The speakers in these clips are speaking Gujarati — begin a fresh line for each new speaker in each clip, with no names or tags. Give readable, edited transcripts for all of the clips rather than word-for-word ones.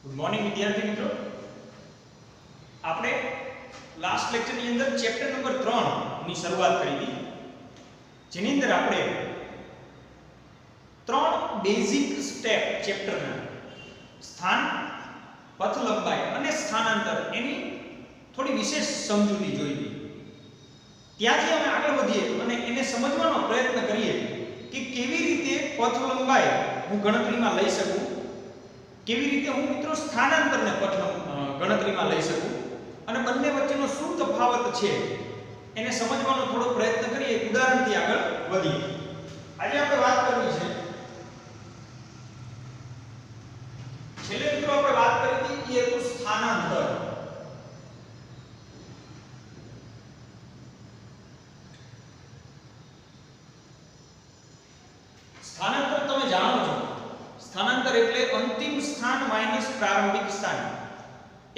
ગુડ મોર્નિંગ વિદ્યાર્થી મિત્રો, આપણે લાસ્ટ લેક્ચરની અંદર ચેપ્ટર નંબર 3 ની શરૂઆત કરી હતી, જેની અંદર આપણે ત્રણ બેઝિક સ્ટેપ ચેપ્ટરના સ્થાન, પથ લંબાઈ અને સ્થાનાંતર એની થોડી વિશેષ સમજૂતી જોઈ હતી. ત્યાંથી અમે આગળ વધીએ અને એને સમજવાનો પ્રયત્ન કરીએ કે કેવી રીતે પથ લંબાઈ હું ગણતરીમાં લઈ શકું, કેવી રીતે હું મિત્રો સ્થાનાંતરને ગણતરીમાં લઈ શકું અને બંને વચ્ચેનો શું તફાવત છે એને સમજવાનો થોડો પ્રયત્ન કરીએ. એક ઉદાહરણથી આગળ વધીએ. આજે આપણે વાત કરવી છે, છેલ્લે મિત્રો આપણે વાત કરી હતી એ હતું સ્થાનાંતર. સ્થાનાંતર તમે જાણો છો, સ્થાનાંતર એટલે અંતિમ સ્થાન માઈનસ પ્રારંભિક સ્થાન.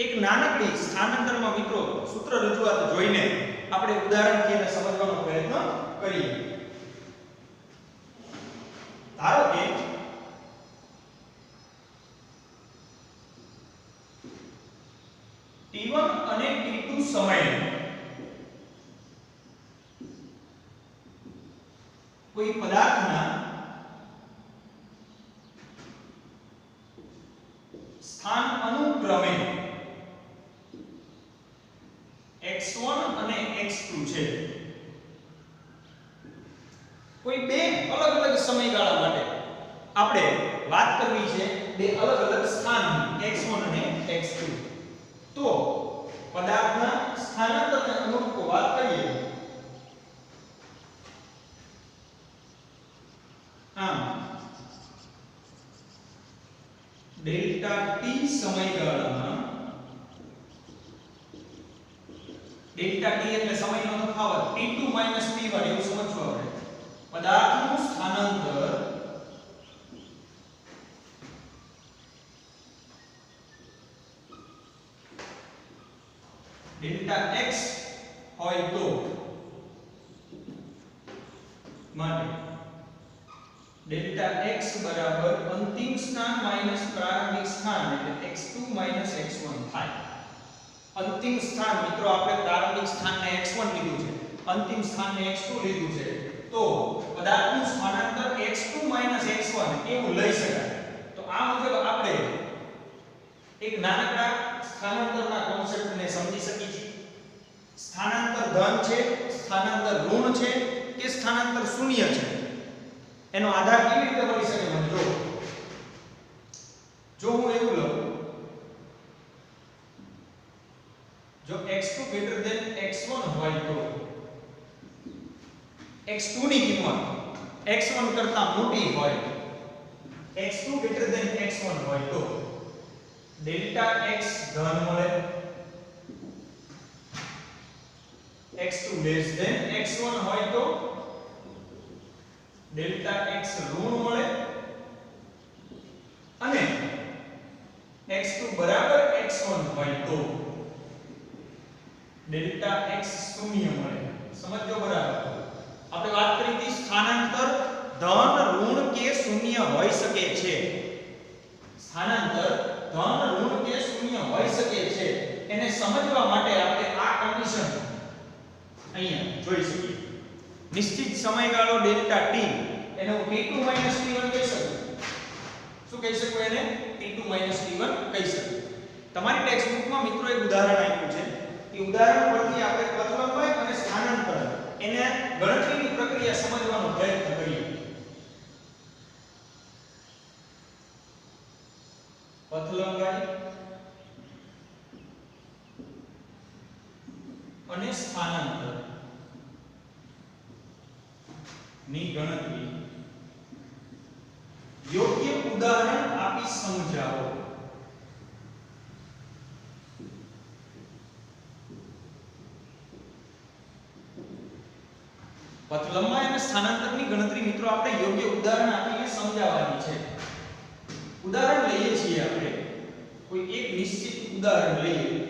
એક નાનકડી સ્થાનાંતરમાં મિત્રો સૂત્ર રજૂઆત જોઈને આપણે ઉદાહરણથી એને સમજવાનો પ્રયત્ન કરીએ. ધારો કે T1 અને T2 સમયે કોઈ પદાર્થના સ્થાન અનુક્રમે x1 અને x2 છે. કોઈ બે અલગ અલગ સમયગાળા માટે આપણે વાત કરવી છે, બે અલગ અલગ સ્થાનની x1 અને x2. તો પદાર્થના સ્થાનાંતરને અનુરૂપ વાત કરીએ. આમ ડેલ્ટા t સમયગાળામાં, ડેલ્ટા t એટલે સમયનો તફાવત, t2 t1 એવું સમજવું આપણે. પદાર્થનું સ્થાનાંતર ડેલ્ટા x હોય તો માટે ડેલ્ટા x બરાબર અંતિમ સ્થાન માઈનસ પ્રારંભિક સ્થાન એટલે x2 x1 થાય. અંતિમ સ્થાન મિત્રો આપણે પ્રારંભિક સ્થાનને x1 લીધું છે, અંતિમ સ્થાનને x2 લીધું છે, તો પદાર્થનું સ્થાનાંતર x2 x1 એવું લઈ શકાય. તો આ મુજબ આપણે એક નાનકડા સ્થાનાંતરના કોન્સેપ્ટને સમજી શકીએ છીએ. સ્થાનાંતર ધન છે, સ્થાનાંતર ઋણ છે કે સ્થાનાંતર શૂન્ય છે, એનો આધાર કેવી રીતે મળી શકે મને જો હું એવું લઉં, જો x2 x1 હોય તો x2 ની કિંમત x1 કરતા મોટી હોય, x2 x1 હોય તો ડેલ્ટા x ધન મળે, x2 x1 હોય તો ડેલ્ટા x ઋણ મળે અને x2 બરાબર x1 હોય તો ડેલ્ટા x શૂન્ય મળે. સમજો બરાબર? આપણે વાત કરી હતી સ્થાનાંતર ધન, ઋણ કે શૂન્ય હોઈ શકે છે. સ્થાનાંતર ધન, ઋણ કે શૂન્ય હોઈ શકે છે. એને સમજવા માટે આપણે આ કન્ડિશન અહીંયા જોઈ શકીએ. નિશ્ચિત સમયગાળો ડેલ્ટા t એને હું t2 t1 કહી શકું. શું કહી શકું એને? t2 t1 કહી શકું. તમારી ટેક્સ્ટ બુકમાં મિત્રો એક ઉદાહરણ આપ્યું છે. એ ઉદાહરણ પરથી આપણે પથ લંબાઈ અને સ્થાનાંતર એને ગણતરીની પ્રક્રિયા સમજવાનો પ્રયત્ન કરીએ. પથ લંબાઈ અને સ્થાનાંતર ની ગણતરી યોગ્ય ઉદાહરણ આપી સમજાવો. પથ લંબાઈ અને સ્થાનાંતરની ગણતરી મિત્રો આપણે યોગ્ય ઉદાહરણ આપીને સમજાવવાની છે. ઉદાહરણ લઈએ છીએ આપણે, કોઈ એક નિશ્ચિત ઉદાહરણ લઈએ.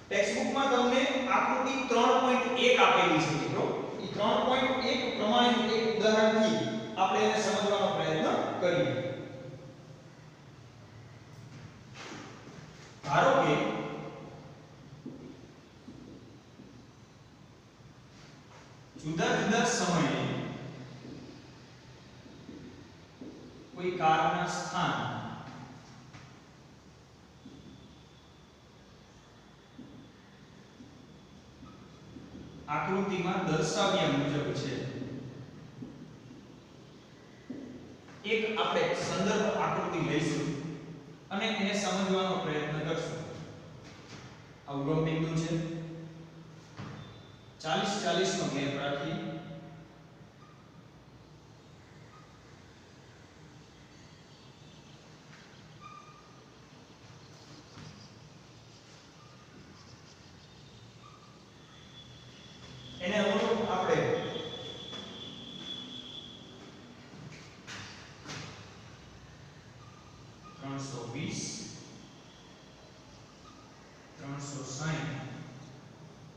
ટેક્સ્ટ બુકમાં તમને આકૃતિ 3.1 આપેલી છે મિત્રો. એ 3.1 પ્રમાણેનું એક ઉદાહરણથી આપણે એને સમજવાનો પ્રયત્ન કરીએ. કોઈ કારના સ્થાન આકૃતિમાં દર્શાવ્યા મુજબ છે. એક આપણે સંદર્ભ આકૃતિ લઈશું અને એને સમજવાનો પ્રયત્ન કરશું. આ ઉગમ બિંદુ છે, 40 નો ગેપ રાખી એને અનુરૂપ આપણે ત્રણસો 360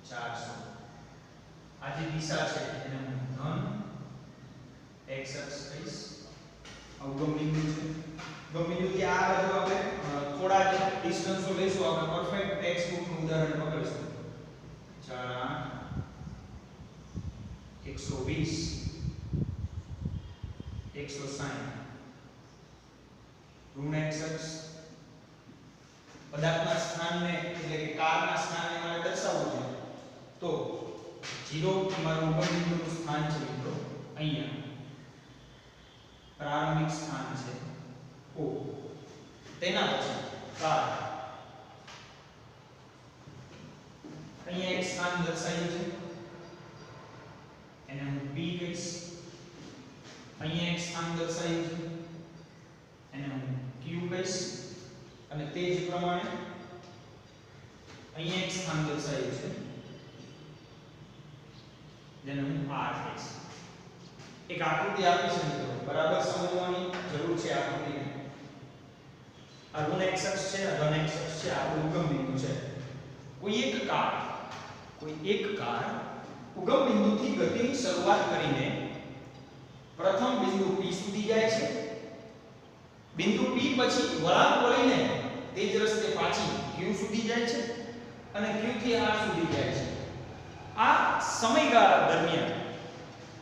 400 આ જે દિશા છે એને હું ધન x અક્ષ કહીશ. ઉગમ બિંદુ છે. ઉગમ બિંદુથી આ બાજુ આપણે થોડા જ ડિસ્ટન્સો લઈશું. આપણે પરફેક્ટ ટેક્સ્ટ બુક નું ઉદાહરણ પકડીશું. 4 8 120 160 ઋણ x અક્ષ પદાર્થના સ્થાનને એટલે કે કારના સ્થાનને મારે દર્શાવવું છે. તો 0 મારું ઉગમ બિંદુનું સ્થાન છે મિત્રો, અહીંયા પ્રારંભિક સ્થાન છે O. તેના પછી કાર અહીંયા એક સ્થાન દર્શાવ્યું છે, એને હું P કહીશ. અહીંયા એક સ્થાન દર્શાવ્યું છે, એને હું Q કહીશ. અને તે જ પ્રમાણે અહીંયા એક સ્થાન દર્શાવ્યું છે, જેને હું R કહીશ. એક આકૃતિ આપી છે મિત્રો, બરાબર સમજવાની જરૂર છે આકૃતિને. આ ઋણ x અક્ષ છે, આ ધન x અક્ષ છે, આ ઉગમ બિંદુ છે. કોઈ એક કાર ઉગમ બિંદુથી ગતિની શરૂઆત કરીને પ્રથમ બિંદુ P સુધી જાય છે. બિંદુ P પછી વળાંક વળીને તે જ રસ્તે પાછી Q સુધી જાય છે અને Q થી R સુધી જાય છે. આ સમયગાળા દરમિયાન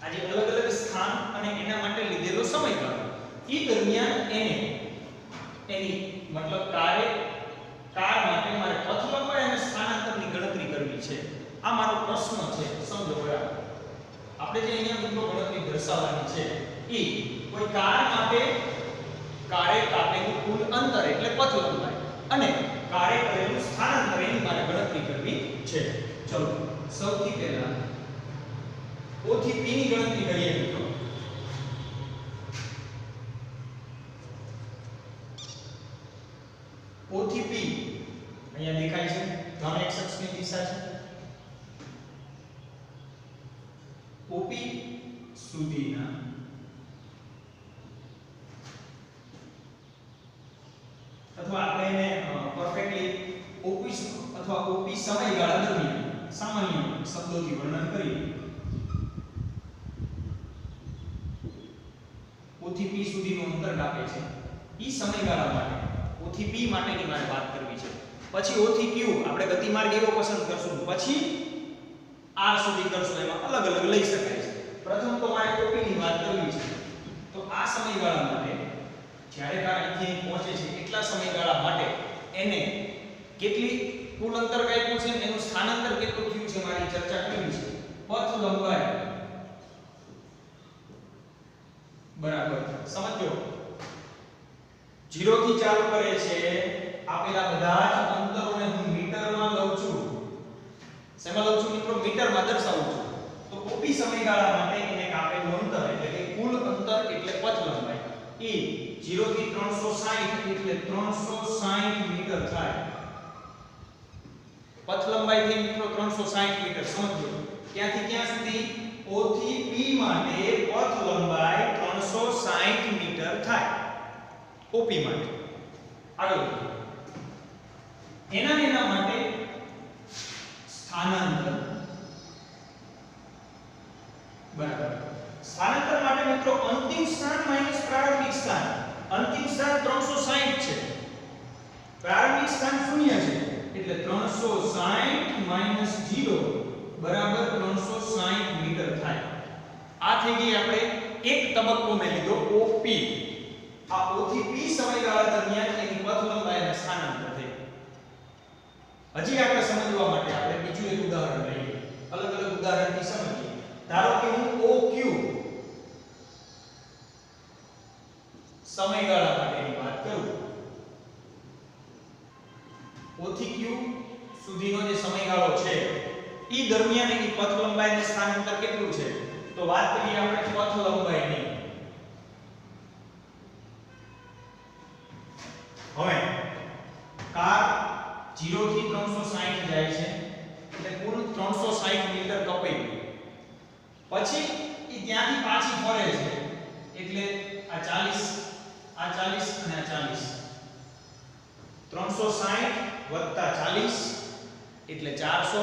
આ જે અલગ અલગ સ્થાન અને એના માટે લીધેલો સમયગાળો, એ દરમિયાન એની મતલબ કાર માટે મારે પથ લંબાઈ અને સ્થાનાંતરની ગણતરી કરવી છે. આ મારો પ્રશ્ન છે, સમજો બરાબર. આપણે જે અહીંયા મિત્રો ગણતરી દર્શાવવાની છે એ કોઈ કાર માટે કારે કાપેલું કુલ અંતર એટલે પથ લંબાઈ અને કારે કરેલું સ્થાનાંતર એની મારે ગણતરી કરવી છે. ચલો સૌથી પહેલા O થી P ની ગણતરી કરીએ મિત્રો. O થી P અહીંયા દેખાય છે, ધન x અક્ષની દિશા છે. OP સુધીના અથવા આપણે એને પરફેક્ટલી OP અથવા OP સમયગાળા દરમિયાન સામાન્ય શબ્દોથી વર્ણન કરીએ. O થી P સુધીનું અંતર કાપે છે, ઈ સમયગાળા માટે O થી P માટેની મારે વાત કરવી છે. પછી O થી Q આપણે ગતિમાર્ગ એવો પસંદ કરશું, પછી R સુધી કરશું. એમાં અલગ અલગ લઈ શકાય છે. પ્રથમ તો મારે OP ની વાત કરવી છે. તો આ સમયગાળા માટે જ્યારે કાર અહીંથી પહોંચે છે એટલા સમયગાળા માટે એને કેટલી કુલ અંતર કાપ્યું છે, એનું સ્થાનાંતર કેટલું થયું છે મારી ચર્ચા કરવી છે. પથ લંબાઈ બરાબર સમજો 0 થી ચાલુ કરે છે. આપેલા બધા જ અંતરોને હું મીટરમાં લઉં છું. શેમાં લઉં છું મિત્રો? મીટરમાં દર્શાવું છું. તો OP સમયગાળા માટે એને કાપેલું અંતર એટલે કે કુલ અંતર એટલે પથ લંબાઈ એ 0 થી 360 એટલે 360 મીટર થાય. પથ લંબાઈ થઈ મિત્રો 360 મીટર. સમજો ક્યાંથી ક્યાં સુધી? O થી P માટે પથ લંબાઈ 360 મીટર થાય. OP માટે આગળ એના માટે સ્થાનાંતર બરાબર. સ્થાનાંતર માટે મિત્રો અંતિમ સ્થાન માઈનસ પ્રારંભિક સ્થાન. અંતિમ સ્થાન 360 છે, પ્રારંભિક સ્થાન 0 છે, એટલે 360 માઈનસ 0 બરાબર 360 મીટર થાય. આ થઈ ગઈ આપણે એક તબક્કો મેં લીધો OP. આ સમયગાળા માટેની વાત કરું, O થી Q સુધીનો જે સમયગાળો છે ઈ દરમિયાન એની પથ લંબાઈ અને સ્થાનાંતર કેટલું છે? તો વાત કરીએ આપણે પથ લંબાઈની. હવે કાર 0 થી 360 જાય છે એટલે કુલ 360 મીટર કપાઈ ગયું. પછી ઈ ત્યાંથી પાછી ફરે છે એટલે આ 40 આ 40 અને આ 40 360 વત્તા 40 એટલે 400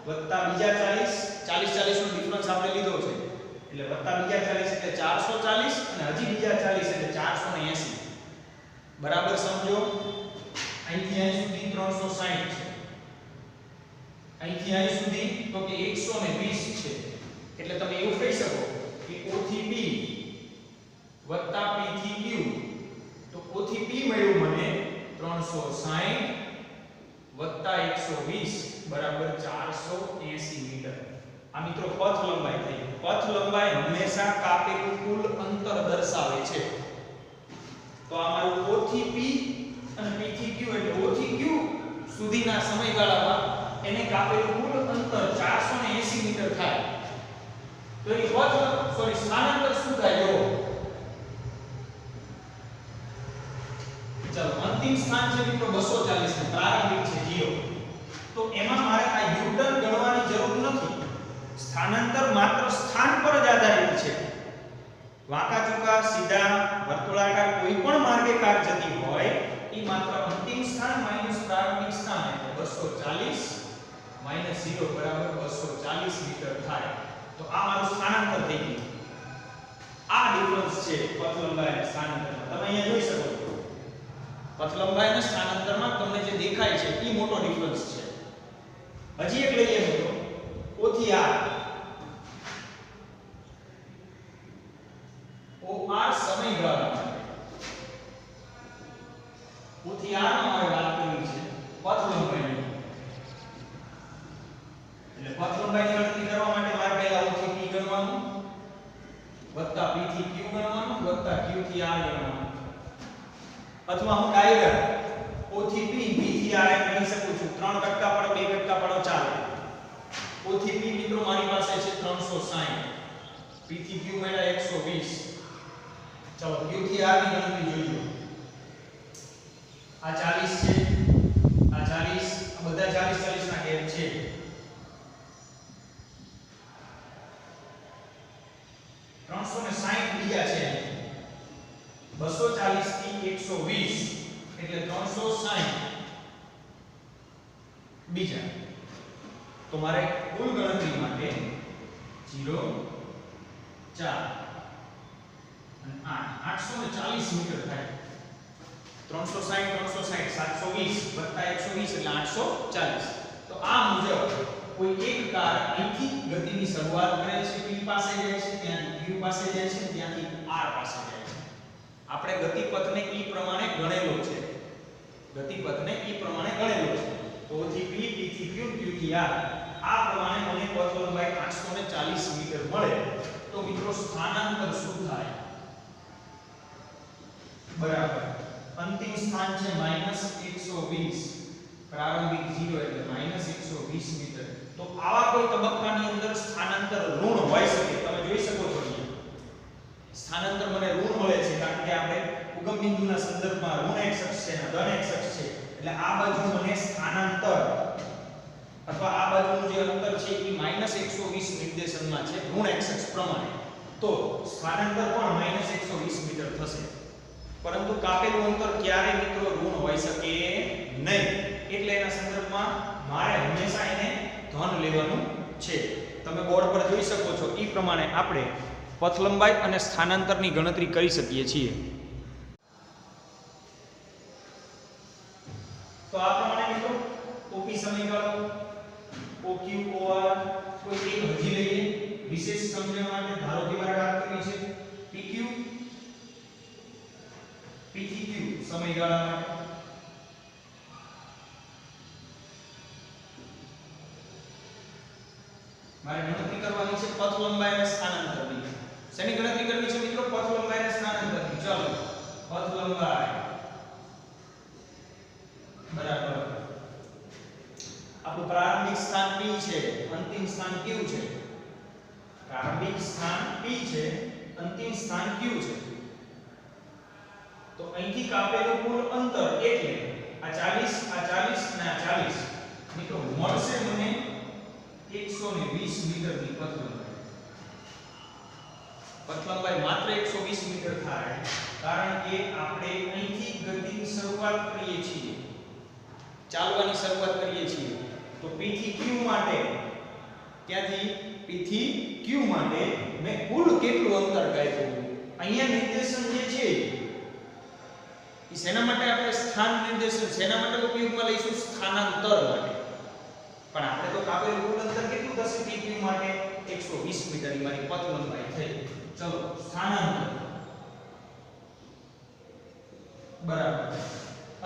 વત્તા બીજા 40 40 નો ડિફરન્સ આપણે લીધો છે એટલે વત્તા બીજા 40 એટલે 440 અને હજી બીજા 40 એટલે 480. બરાબર સમજો. અહીંથી અહીં સુધી 360 છે, અહીંથી અહીં સુધી તો કે 120 છે એટલે તમે એવું કહી શકો કે O થી P વત્તા P થી Q. તો O થી P મળ્યું મને 360 વત્તા 120 બરાબર 480 મીટર. આ મિત્રો પથ લંબાઈ થઈ. પથ લંબાઈ હંમેશા કાપેલું કુલ અંતર દર્શાવે છે. તો આ મારું O થી P અને P થી Q એટલે O થી Q સુધીના સમયગાળામાં એને કાપેલું કુલ અંતર 480 મીટર થાય. તો એ પથ સ્થાનાંતર શું થાય જો? ચાલો અંતિમ સ્થાન છે મિત્રો 240 ને પ્રારંભિક છે 0. તો એમાં મારે આ યુ-ટર્ન ગણવાની જરૂર નથી. સ્થાનાંતર માત્ર સ્થાન પર જ આધારિત છે. વાંકા ચૂકા સીધા વર્તુળાકાર કોઈ પણ માર્ગે કાર જતી હોય ઈ માત્ર અંતિમ સ્થાન માઈનસ પ્રારંભિક સ્થાન એટલે 240 માઈનસ 0 બરાબર 240 મીટર થાય. તો આ મારું સ્થાનાંતર થઈ ગયું. આ ડિફરન્સ છે પથ લંબાઈ અને સ્થાનાંતરમાં. તમે અહીંયા જોઈ શકો છો પથ લંબાઈ અને સ્થાનાંતરમાં તમને જે દેખાય છે ઈ મોટો ડિફરન્સ છે. હજી એક લઈએ મિત્રો O થી R. OR સમયગાળા O થી R માં મારે વાત કરવી છે પથ લંબાઈની. એટલે પથ લંબાઈની ગણતરી કરવા માટે મારે પહેલા O થી P ગણવાનું વત્તા P થી Q ગણવાનું વત્તા Q થી R ગણવાનું. અથવા હું ડાયરેક્ટ O થી P P થી R એમ ગણી શકું છું. 3 કટકા પડો 2 કટકા પડો ચાલે. O થી P મિત્રો મારી પાસે છે 360, P થી Q મળ્યા 120. ચલો Q થી R ની ગણતરી જોઈજો. આ 40 છે, આ 40, આ બધા 40 40 ના ગેપ છે. 360 બીજા છે. 240 થી 120 એટલે 360 બીજા. તો મારે કુલ ગણતરી માટે 0 4 અને 840 મીટર થાય. 360 720 વત્તા 120 એટલે 840. તો આ મુજબ કોઈ એક કાર અહીંથી ગતિની શરૂઆત કરે છે, P પાસે જાય છે, ત્યાંથી Q પાસે જાય છે, ત્યાંથી R પાસે જાય છે. આપણે ગતિપથને ઈ પ્રમાણે ગણેલો છે. ગતિપથને ઈ પ્રમાણે ગણેલો છે. તો O થી P, P થી Q, Q થી R આ પ્રમાણે મને પથ લંબાઈ 840 મીટર મળે. તો મિત્રો સ્થાનાંતર શું થાય? બરાબર અંતિમ સ્થાન છે -120, પ્રારંભિક 0 એટલે -120 મીટર. તો આવા કોઈ તબક્કાની અંદર સ્થાનાંતર ઋણ હોઈ શકે. તમે જોઈ શકો છો સ્થાનાંતર મને ઋણ મળે છે કારણ કે આપણે ઉગમ બિંદુના સંદર્ભમાં ઋણ x અક્ષ છે અને ધન x અક્ષ છે. એટલે આ બાજુ મને સ્થાનાંતર અથવા આ બાજુનું જે અંતર છે એ -120 નિર્દેશનમાં છે ઋણ x અક્ષ પ્રમાણે. તો સ્થાનાંતર પણ -120 મીટર થશે. પરંતુ કાપેલું અંતર ક્યારે મિત્રો ઋણ હોઈ શકે નહીં. એટલે એના સંદર્ભમાં મારે હંમેશા એને ધન લેવાનું છે. તમે બોર્ડ પર જોઈ શકો છો એ પ્રમાણે આપણે પથ લંબાઈ અને સ્થાનાંતરની ગણતરી કરી શકીએ છીએ. તો આ પ્રમાણે મિત્રો OP સમયગાળો OQ OR કોઈ એક હજી લઈએ વિશેષ સમજણ માટે. ધારો કે મારે વાત કરવી છે PQ P થી Q સમયગાળા માટે. મારે ગણતરી કરવાની છે પથ લંબાઈ અને સ્થાનાંતરની. શેની ગણતરી કરવી છે મિત્રો? પથ લંબાઈ અને સ્થાનાંતરની. ચાલો પથ લંબાઈ બરાબર આપણું પ્રારંભિક સ્થાન P છે, અંતિમ સ્થાન Q છે. પ્રારંભિક સ્થાન P છે, અંતિમ સ્થાન Q છે. તો અહીંથી કાપેલું કુલ અંતર એટલે આ 40 અને આ 40 મિત્રો મળશે મને 120 મીટરની પથ લંબાઈ. પથ લંબાઈ માત્ર 120 મીટર થાય કારણ કે આપણે અહીંથી ગતિની શરૂઆત કરીએ છીએ, ચાલવાની શરૂઆત કરીએ છીએ. તો P થી Q માટે ત્યાંથી P થી Q માટે મેં કુલ કેટલું અંતર કાપ્યું. અહીંયા નિર્દેશન જે છે એ શેના માટે આપણે સ્થાન નિર્દેશન શેના માટે ઉપયોગમાં લઈશું? સ્થાનાંતર માટે. પણ આપણે તો કાપેલું કુલ અંતર કેટલું થશે P Q માટે? 120 મીટર ની મારી પથ લંબાઈ થઈ. ચલો સ્થાનાંતર બરાબર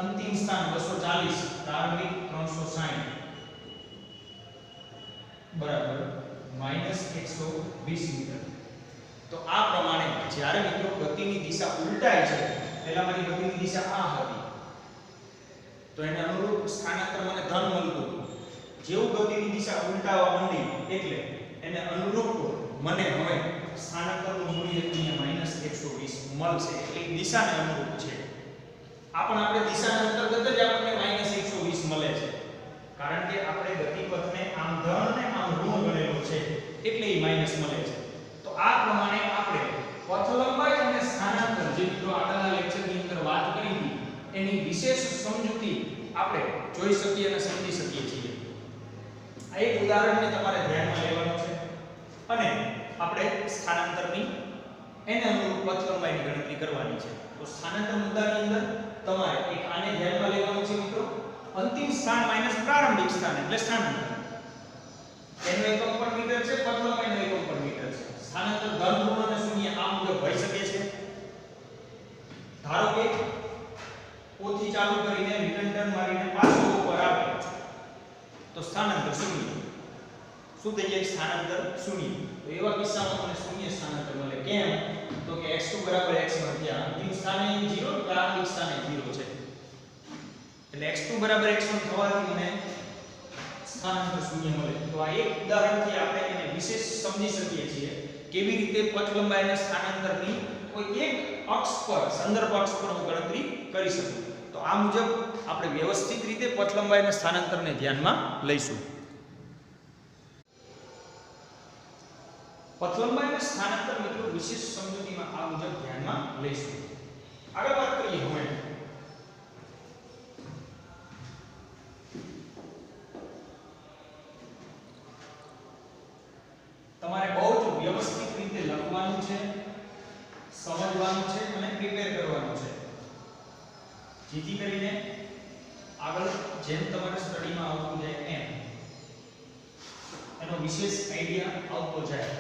અંતિમ સ્થાન 240, પ્રારંભિક 360 બરાબર -120 મીટર. તો આ પ્રમાણે જ્યારે મિત્રો ગતિની દિશા ઉલટાય છે, પહેલા મારી ગતિની દિશા આ હતી તો એને અનુરૂપ સ્થાનાંતર મને ધન મળતું હતું. જેવું ગતિની દિશા ઉલટાવા માંડી એટલે એને અનુરૂપ મને હવે સ્થાનાંતરનું મૂલ્ય અહીંયા -120 મળશે. એટલે દિશાને અનુરૂપ છે. આપણે દિશાના અંતર્ગત જ આપણને -120 મળે છે કારણ કે આપણે ગતિપથને આમ ધન ને આમ ઋણ ગણેલો છે એટલે એ માઈનસ મળે છે. તો આ પ્રમાણે આપણે પથ લંબાઈ અને સ્થાનાંતર જે મિત્રો આગળના લેક્ચરની અંદર વાત કરી હતી એની વિશેષ સમજૂતી આપણે જોઈ શકીએ અને સમજી શકીએ છીએ. આ એક ઉદાહરણને તમારે ધ્યાનમાં લેવાનું છે અને આપણે સ્થાનાંતરની એને અનુરૂપ પથ લંબાઈની ગણતરી કરવાની છે. તો સ્થાનાંતર મુદ્દાની અંદર તમારે એક આને ધ્યાનમાં લેવાનું છે મિત્રો. અંતિમ સ્થાન માઈનસ પ્રારંભિક સ્થાન એટલે સ્થાનાંતર. એનો એકમ પર મીટર છે, પથ લંબાઈનો એકમ પર મીટર છે. સ્થાનાંતર ધન ઋણ અને શૂન્ય આ મુજબ હોઈ શકે છે. ધારો કે O થી ચાલુ કરીને રિટર્ન ટર્ન મારીને પાછો ઉપર આવે તો સ્થાનાંતર શૂન્ય. શું થઈ જાય? સ્થાનાંતર શૂન્ય. તો એવા કિસ્સામાં મને શૂન્ય સ્થાનાંતર મળે. કેમ? તો કે x2 x1 થયા. અંતિમ સ્થાને 0, પ્રારંભિક સ્થાને 0 છે. એટલે x2 x1 થવાથી મને સ્થાનાંતર શૂન્ય મળે. તો આ એક ઉદાહરણથી આપણે એને વિશેષ સમજી શકીએ છીએ કેવી રીતે પથ લંબાઈ અને સ્થાનાંતરની કોઈ એક અક્ષ પર સંદર્ભ અક્ષ પર હું ગણતરી કરી શકું. તો આ મુજબ આપણે વ્યવસ્થિત રીતે પથ લંબાઈ અને સ્થાનાંતરને ધ્યાનમાં લઈશું. પથ લંબાઈ અને સ્થાનાંતર મિત્રો વિશેષ સમજૂતીમાં આ મુજબ ધ્યાનમાં લઈશું. આગળ વાત કરીએ હવે તમારે બહુ જ વ્યવસ્થિત રીતે લખવાનું છે, સમજવાનું છે અને પ્રિપેર કરવાનું છે જેથી કરીને આગળ જેમ તમારે સ્ટડીમાં આવતું જાય એમ એનો વિશેષ આઈડિયા આવતો જાય.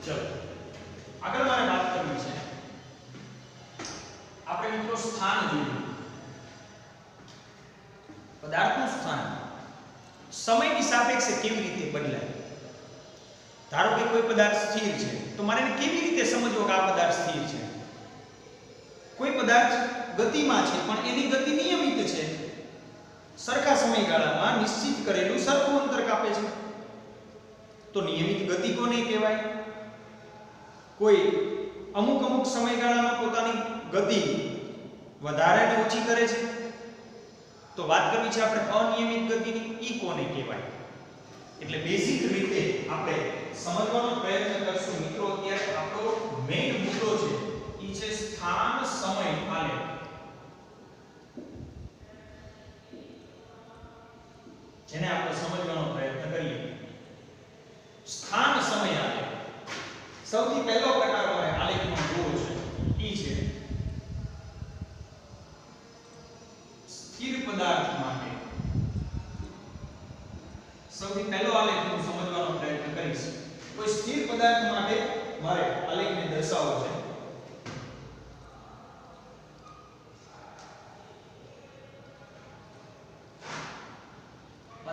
ચલો આગળ મારે વાત કરવી છે. આપણે મિત્રો સ્થાન જોયું. પદાર્થનું સ્થાન સમયની સાપેક્ષે કેવી રીતે બદલાય. ધારો કે કોઈ પદાર્થ સ્થિર છે તો મારે એને કેવી રીતે સમજવો કે આ પદાર્થ સ્થિર છે. કોઈ પદાર્થ ગતિમાં છે પણ એની ગતિ નિયમિત છે, સરખા સમયગાળામાં નિશ્ચિત કરેલું સરખું અંતર કાપે છે. તો નિયમિત ગતિ કોને કહેવાય? કોઈ અમુક સમયગાળામાં પોતાની ગતિ વધારે અને ઓછી કરે છે તો વાત કરવી છે આપણે અનિયમિત ગતિની. ઈ કોને કહેવાય? એટલે બેઝિક રીતે આપણે સમજવાનો પ્રયત્ન કરશું મિત્રો. અત્યારે આપણો મેઈન મુદ્દો છે ઈ છે સ્થાન સમય આલેખ. જેને આપણે સમજવાનો પ્રયત્ન કરીએ. સ્થાન સમય આલેખ સૌથી પહેલો પ્રકાર મારે આલેખનો જોવો છે ઈ છે સ્થિર પદાર્થ માટે. સૌથી પહેલો આલેખ હું સમજવાનો પ્રયત્ન કરીશ. કોઈ સ્થિર પદાર્થ માટે મારે આલેખને દર્શાવવો છે.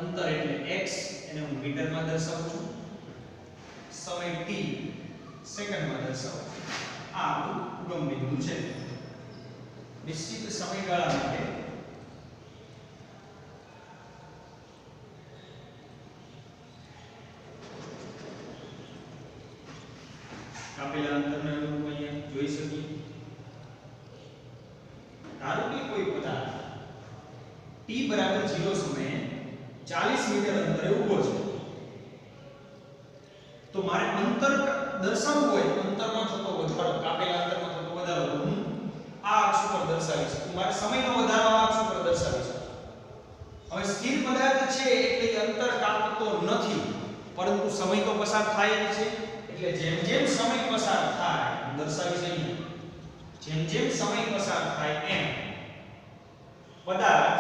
અંતર એટલે x એને હું મીટરમાં દર્શાવું છું, સમય t સેકન્ડમાં દર્શાવું છું. આ આપણું ઉગમ બિંદુ છે. નિશ્ચિત સમયગાળા માટે કાપેલા અંતરને અનુરૂપ અહીંયા જોઈ શકીએ. ધારો કે કોઈ પદાર્થ t બરાબર 0 સમયે 40 મીટર અંતરે ઊભો છે. તો મારે અંતર દર્શાવવું હોય, અંતરમાં થતો વધારો, કાપેલા અંતરમાં થતો વધારો હું આ અક્ષ પર દર્શાવીશ. તો મારે સમયનો વધારો આ અક્ષ પર દર્શાવીશ. હવે સ્થિર પદાર્થ છે એટલે અંતર કાપતો નથી, પરંતુ સમય તો પસાર થાય જ છે. એટલે જેમ જેમ સમય પસાર થાય, દર્શાવીશ અહીંયા, જેમ જેમ સમય પસાર થાય એમ પદાર્થ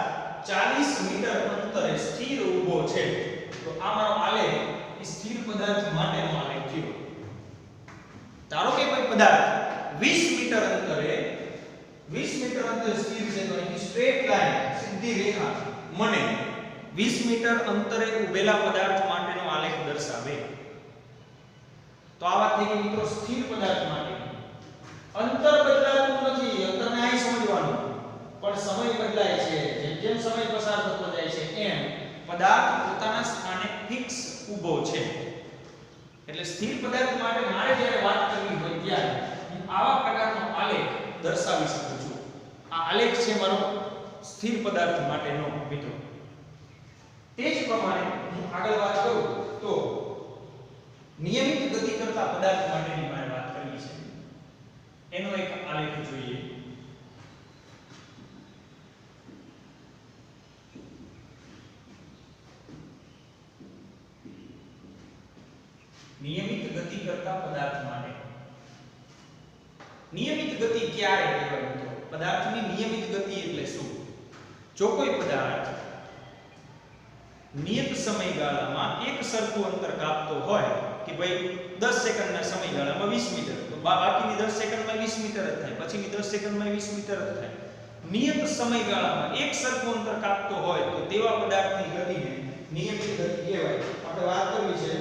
40 મીટર અંતરે સ્થિર ઊભો છે. તો આ મારો આલેખ એ સ્થિર પદાર્થ માટેનો આલેખ થયો. ધારો કે કોઈ પદાર્થ 20 મીટર અંતરે સ્થિર છે, તો અહીં સ્ટ્રેટ લાઈન, સીધી રેખા મને 20 મીટર અંતરે ઊભેલા પદાર્થ માટેનો આલેખ દર્શાવે. તો આ વાત થઈ ગઈ મિત્રો સ્થિર પદાર્થ માટે. અંતર બદલાતું નથી, અંતરને અહીં સમજવાનું, પણ સમય બદલાય છે. જેમ જેમ સમય પસાર થતો જાય છે એમ પદાર્થ પોતાના સ્થાને ફિક્સ ઊભો છે. એટલે સ્થિર પદાર્થ માટે મારે જ્યારે વાત કરવી હોય ત્યારે હું આવા પ્રકારનો આલેખ દર્શાવી શકું છું. આ આલેખ છે મારો સ્થિર પદાર્થ માટેનો મિત્રો. તે જ પ્રમાણે હું આગળ વાત કરું તો નિયમિત ગતિ કરતા પદાર્થ માટેની મારે વાત કરવી છે. એનો એક આલેખ જોઈએ. નિયમિત ગતિ કરતા પદાર્થ માટે. નિયમિત ગતિ ક્યારે કહેવાય મિત્રો? પદાર્થની નિયમિત ગતિ એટલે શું? જો કોઈ પદાર્થ નિયત સમયગાળામાં એક સરખું અંતર કાપતો હોય કે ભાઈ 10 સેકન્ડના સમયગાળામાં 20 મીટર, તો બાકીની 10 સેકન્ડમાં 20 મીટર જ થાય, પછીની 10 સેકન્ડમાં 20 મીટર જ થાય. નિયત સમયગાળામાં એક સરખું અંતર કાપતો હોય તો તેવા પદાર્થની ગતિને નિયમિત ગતિ કહેવાય. આપણે વાત કરવી છે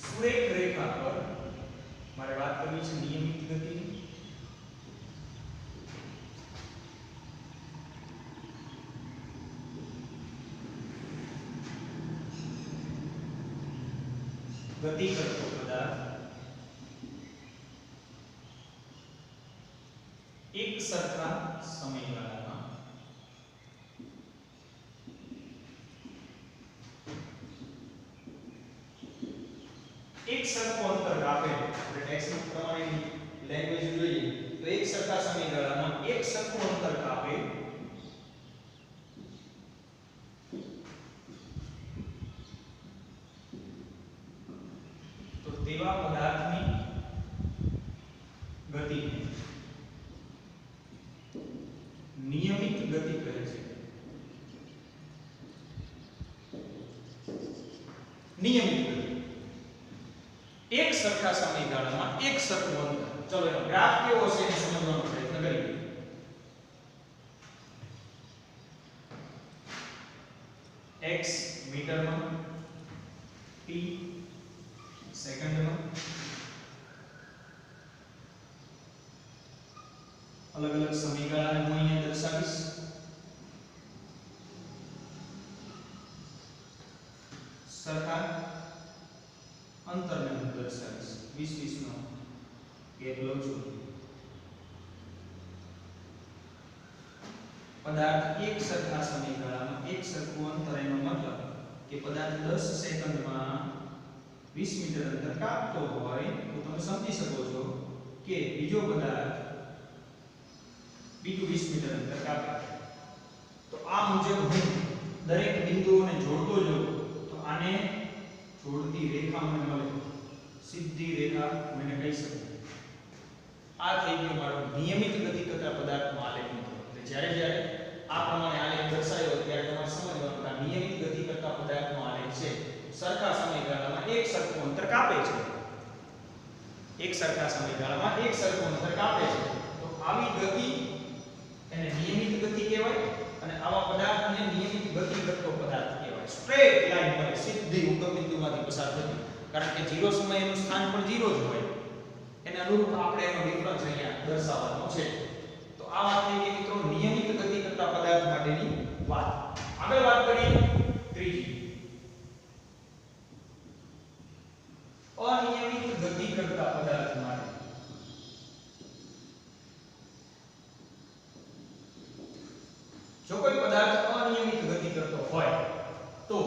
સુરેખ રેખા પર, મારે વાત કરવી છે નિયમિત ગતિની. ગતિ કરતો પદાર્થ એક સરખા સમયગાળામાં એક સરખું અંતર કાપે. આપણે ટેક્સ્ટ પ્રમાણેની લેંગ્વેજ જોઈએ તો એક સરખા સમયગાળામાં એક સરખું અંતર કાપે તો તેવા પદાર્થની ગતિ નિયમિત ગતિ કહે છે. નિયમિત ગતિ એક સરખા સમયગાળામાં એક સરખું અંતર. ચલો એનો ગ્રાફ કેવો છે એ સમજવાનો પ્રયત્ન કરીએ. x મીટરમાં, t સેકન્ડમાં, અલગ અલગ સમયગાળાને હું અહીંયા દર્શાવીશ. સરખા અંતરને હું દર્શાવીશ. 20 નો ગેપ લઉં છું. પદાર્થ એક સરખા સમયગાળામાં એક સરખું અંતર, એનો મતલબ કે પદાર્થ 10 સેકન્ડમાં 20 મીટર અંતર કાપતો હોય તો તમે સમજી શકો છો કે બીજો પદાર્થ બીજું 20 મીટર અંતર કાપે. તો આ મુજબ હું દરેક બિંદુઓને જોડતો જાઉં તો આને જોડતી રેખા મને મળે, સીધી રેખા મને કહી શકું. આ થઈ ગયો મારો નિયમિત ગતિ કરતા પદાર્થનો આલેખ મિત્રો. એટલે જ્યારે જ્યારે આ પ્રમાણે આલેખ દર્શાવ્યો ત્યારે તમારે સમજવાનું કે આ નિયમિત ગતિ કરતા પદાર્થનો આલેખ છે. સરખા સમયગાળામાં એક સરખું અંતર કાપે છે. એક સરખા સમયગાળામાં એક સરખું અંતર કાપે છે. તો આવી ગતિ એને નિયમિત ગતિ કહેવાય. અને આવા બાજુથી પસાર થતી, કારણ કે 0 સમયે એનું સ્થાન પણ 0 જ હોય, એને અનુરૂપ આપણે એનો ડિફરન્સ અહીંયા દર્શાવવાનો છે. તો આ વાત થઈ ગઈ મિત્રો નિયમિત ગતિ કરતા પદાર્થ માટેની વાત. આગળ વાત કરીએ ત્રીજી, અનિયમિત ગતિ કરતા પદાર્થ માટે. જો કોઈ પદાર્થ અનિયમિત ગતિ કરતો હોય તો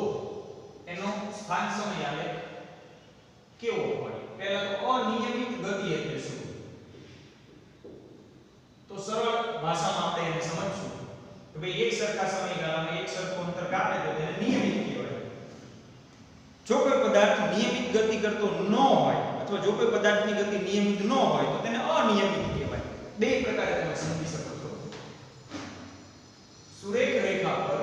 એનો સ્થાન સમય આલેખ કેવો હોય? પહેલા તો અનિયમિત ગતિ એટલે શું? તો સરળ ભાષામાં આપણે એને સમજશું કે ભાઈ એક સરખા સમયગાળામાં એક સરખું અંતર કાપે તો તેને નિયમિત કહેવાય. જો કોઈ પદાર્થ નિયમિત ગતિ કરતો ન હોય અથવા જો કોઈ પદાર્થની ગતિ નિયમિત ન હોય તો તેને અનિયમિત કહેવાય. બે પ્રકારે તમે સમજી શકો છો. સુરેખ રેખા પર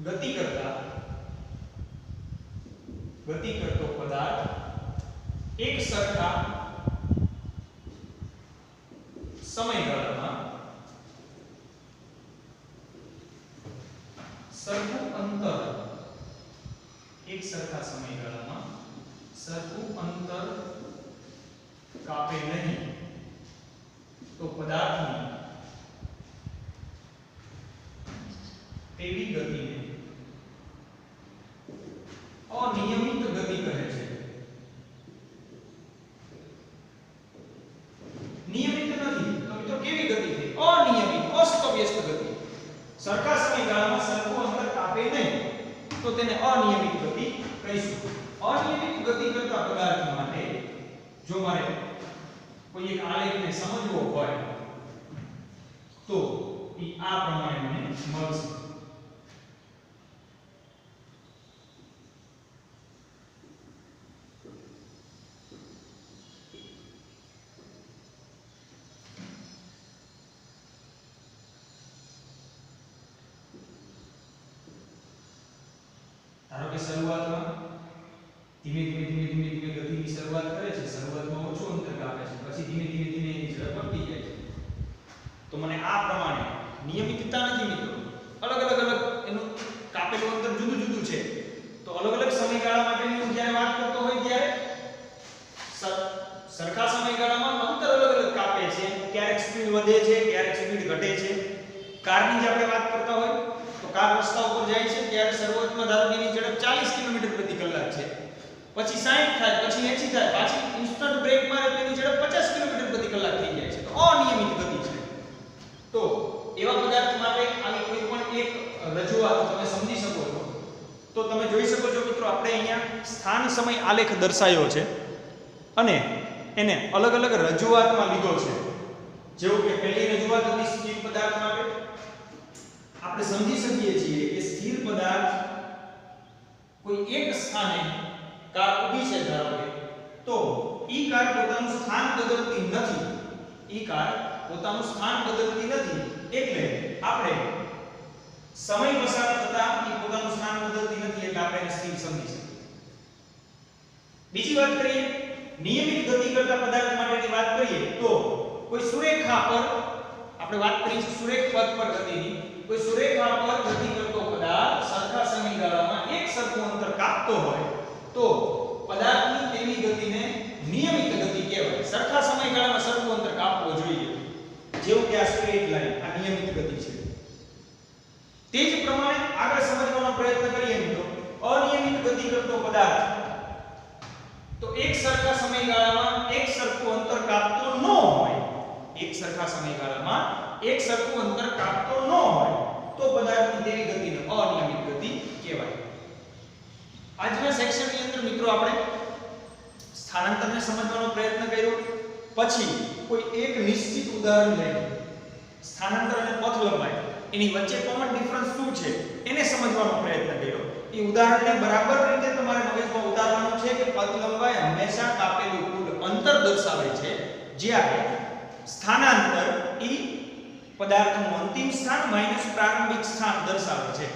ગતિ કરતો પદાર્થ એક સરખા સમયગાળામાં સરખું અંતર કાપે નહીં તો પદાર્થની તેવી ગતિને અનિયમિત ગતિ કહે છે. નિયમિત નથી તો મિત્રો કેવી ગતિ છે? અનિયમિત, અસ્તવ્યસ્ત ગતિ. સરખા સમયગાળામાં સરખું અંતર કાપે નહીં તો તેને અનિયમિત ગતિ કહીશું. અનિયમિત ગતિ કરતા પદાર્થ માટે જો મારે કોઈ એક આલેખને સમજવો હોય તો એ આ પ્રમાણે મને મળશે. ધારો કે શરૂઆતમાં ધીમે ધીમે ગતિની શરૂઆત કરે છે. શરૂઆતમાં ઓછું અંતર કાપે છે, પછી ધીમે ધીમે એની ઝડપ વધતી જાય છે. તો મને આ પ્રમાણે નિયમિતતા નથી મિત્રો, અલગ એનું કાપેલું અંતર જુદું છે. તો અલગ સમયગાળા માટેની હું જ્યારે વાત કરતો હોય ત્યારે સરખા સમયગાળામાં અંતર અલગ કાપે છે. ક્યારેક સ્પીડ વધે છે, ક્યારેક સ્પીડ ઘટે છે. કારની જ આપણે વાત કરતા હોય તો કાર રસ્તા ઉપર જાય છે ત્યારે શરૂઆતમાં ધારો કે એની ઝડપ 40 કિલોમીટર પ્રતિ કલાક છે, પછી 60 થાય, પછી 80 થાય, પાછી ઇન્સ્ટન્ટ બ્રેક મારે તો એની ઝડપ 50 કિલોમીટર પ્રતિ કલાક થઈ જાય છે. તો અનિયમિત ગતિ છે. તો એવા પદાર્થ માટે આવી કોઈ પણ એક રજૂઆત તમે સમજી શકો છો. તો તમે જોઈ શકો છો મિત્રો આપણે અહીંયા સ્થાન સમય આલેખ દર્શાવ્યો છે અને એને અલગ રજૂઆતમાં લીધો છે. જેવું કે પહેલી રજૂઆત હતી સ્થિર પદાર્થ માટે. આપણે સમજી શકીએ છીએ કે સ્થિર પદાર્થ કોઈ એક સ્થાને કાર ઊભી છે ધારો કે, તો ઈ કાર પોતાનું સ્થાન બદલતી નથી. એટલે આપણે સમય પસાર થતા ઈ પોતાનું સ્થાન બદલતી નથી એટલે આપણે એને સ્થિર સમજી શકીએ. બીજી વાત કરીએ નિયમિત ગતિ કરતા પદાર્થ માટેની વાત કરીએ તો કોઈ સુરેખા પર આપણે વાત કરીએ સુરેખ પથ પર ગતિની. કોઈ સુરેખા પર ગતિ કરતો પદાર્થ સરખા સમયગાળામાં એક સરખું અંતર કાપતો હોય તો પદાર્થની તેવી ગતિને નિયમિત ગતિ કહેવાય. સરખા સમયગાળામાં સરખું અંતર કાપવો જોઈએ, જેવું કે આ સ્ટ્રેટ લાઈન આ નિયમિત ગતિ છે. તે જ પ્રમાણે આગળ સમજવાનો પ્રયત્ન કરીએ મિત્રો. અનિયમિત ગતિ કરતો પદાર્થ તો એક સરખા સમયગાળામાં એક સરખું અંતર કાપતો ન હોય, તો પદાર્થની તેવી ગતિને અનિયમિત ગતિ કહેવાય. આજના સેક્શનની અંદર મિત્રો આપણે સ્થાનાંતરને સમજવાનો પ્રયત્ન કર્યો, પછી કોઈ એક નિશ્ચિત ઉદાહરણ લઈને સ્થાનાંતર અને પથ લંબાઈ એની વચ્ચે કોમન ડિફરન્સ શું છે એને સમજવાનો પ્રયત્ન કર્યો. એ ઉદાહરણને બરાબર રીતે તમારે મગજમાં ઉતારવાનું છે કે પથ લંબાઈ હંમેશા કાપેલું કુલ અંતર દર્શાવે છે, જ્યારે સ્થાનાંતર ઈ પદાર્થનું અંતિમ સ્થાન માઈનસ પ્રારંભિક સ્થાન દર્શાવે છે.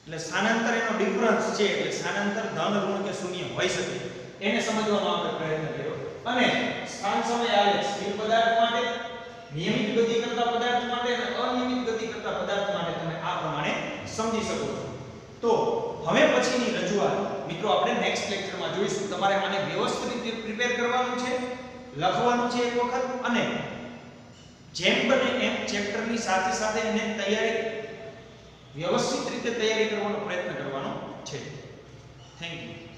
એટલે સ્થાનાંતર એનો ડિફરન્સ છે, એટલે સ્થાનાંતર ધન ઋણ કે શૂન્ય હોઈ શકે એને સમજવાનો આપણે પ્રયત્ન કર્યો. અને સ્થાન સમય આલેખ સ્થિર પદાર્થ માટે, નિયમિત ગતિ કરતા પદાર્થ માટે અને અનિયમિત ગતિ કરતા પદાર્થ માટે તમે આ પ્રમાણે સમજી શકો છો. તો હવે પછીની રજૂઆત મિત્રો આપણે નેક્સ્ટ લેક્ચરમાં જોઈશું. તમારે આને વ્યવસ્થિત રીતે પ્રિપેર કરવાનું છે, લખવાનું છે એક વખત, અને જેમ બને એમ ચેપ્ટરની સાથે સાથે એને વ્યવસ્થિત રીતે તૈયારી કરવાનો પ્રયત્ન કરવાનો છે. Thank you.